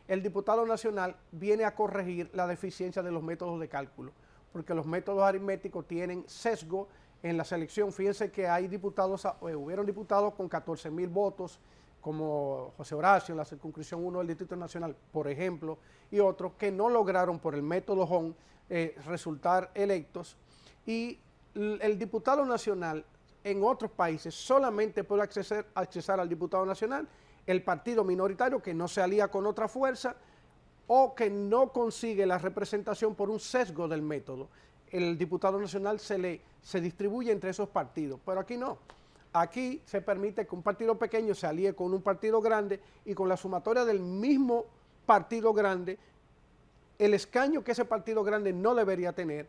el diputado nacional viene a corregir la deficiencia de los métodos de cálculo, porque los métodos aritméticos tienen sesgo en la selección. Fíjense que hay diputados, hubieron diputados con 14,000 votos, como José Horacio en la circunscripción 1 del Distrito Nacional, por ejemplo, y otros que no lograron por el método Hon resultar electos, y el diputado nacional en otros países solamente puede accesar al diputado nacional el partido minoritario que no se alía con otra fuerza o que no consigue la representación por un sesgo del método. El diputado nacional se distribuye entre esos partidos, pero aquí no. Aquí se permite que un partido pequeño se alíe con un partido grande y con la sumatoria del mismo partido grande, el escaño que ese partido grande no debería tener,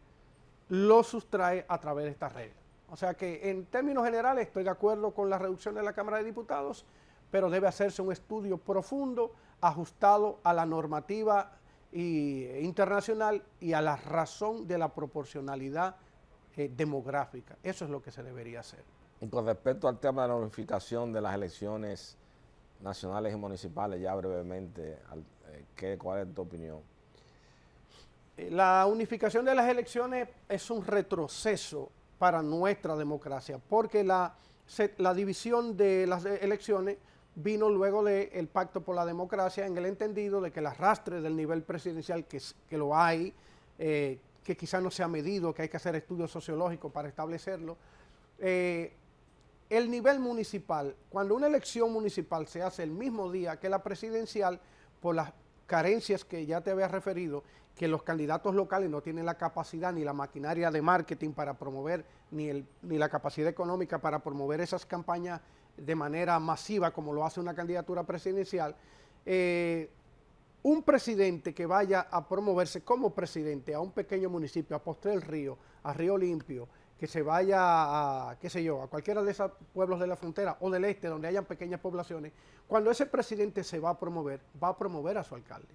lo sustrae a través de esta regla. O sea que en términos generales estoy de acuerdo con la reducción de la Cámara de Diputados, pero debe hacerse un estudio profundo, ajustado a la normativa internacional y a la razón de la proporcionalidad demográfica. Eso es lo que se debería hacer. Y con respecto al tema de la unificación de las elecciones nacionales y municipales, ya brevemente, ¿cuál es tu opinión? La unificación de las elecciones es un retroceso para nuestra democracia, porque la división de las elecciones vino luego del Pacto por la Democracia, en el entendido de que el arrastre del nivel presidencial, que lo hay, que quizás no se ha medido, que hay que hacer estudios sociológicos para establecerlo, el nivel municipal, cuando una elección municipal se hace el mismo día que la presidencial, por las carencias que ya te había referido, que los candidatos locales no tienen la capacidad ni la maquinaria de marketing para promover, ni la capacidad económica para promover esas campañas de manera masiva como lo hace una candidatura presidencial, un presidente que vaya a promoverse como presidente a un pequeño municipio, a Postre del Río, a Río Limpio, que se vaya a, qué sé yo, a cualquiera de esos pueblos de la frontera o del este donde hayan pequeñas poblaciones, cuando ese presidente se va a promover a su alcalde.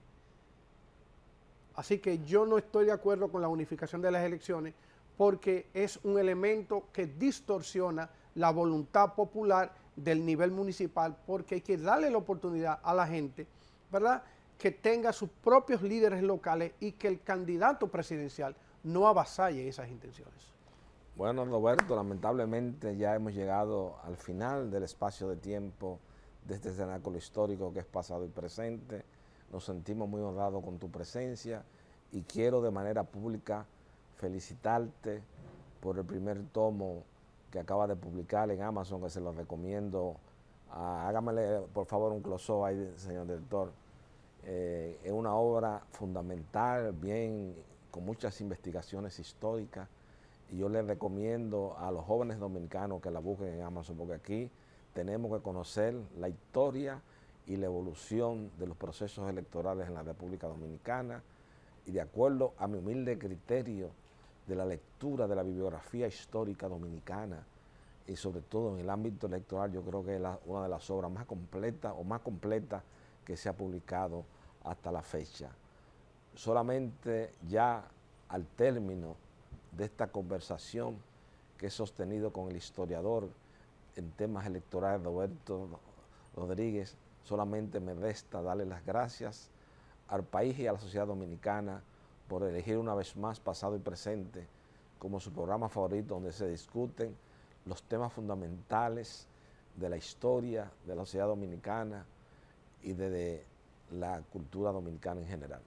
Así que yo no estoy de acuerdo con la unificación de las elecciones porque es un elemento que distorsiona la voluntad popular del nivel municipal, porque hay que darle la oportunidad a la gente, ¿verdad?, que tenga sus propios líderes locales y que el candidato presidencial no avasalle esas intenciones. Bueno, Roberto, lamentablemente ya hemos llegado al final del espacio de tiempo de este cenáculo histórico que es pasado y presente. Nos sentimos muy honrados con tu presencia y quiero de manera pública felicitarte por el primer tomo que acaba de publicar en Amazon, que se lo recomiendo. Hágamele por favor un close-up ahí, señor director. Es una obra fundamental, con muchas investigaciones históricas, y yo les recomiendo a los jóvenes dominicanos que la busquen en Amazon, porque aquí tenemos que conocer la historia y la evolución de los procesos electorales en la República Dominicana, y de acuerdo a mi humilde criterio de la lectura de la bibliografía histórica dominicana, y sobre todo en el ámbito electoral, yo creo que es una de las obras más completas que se ha publicado hasta la fecha. Solamente ya al término de esta conversación que he sostenido con el historiador en temas electorales Roberto Rodríguez, solamente me resta darle las gracias al país y a la sociedad dominicana por elegir una vez más Pasado y Presente como su programa favorito, donde se discuten los temas fundamentales de la historia de la sociedad dominicana y de la cultura dominicana en general.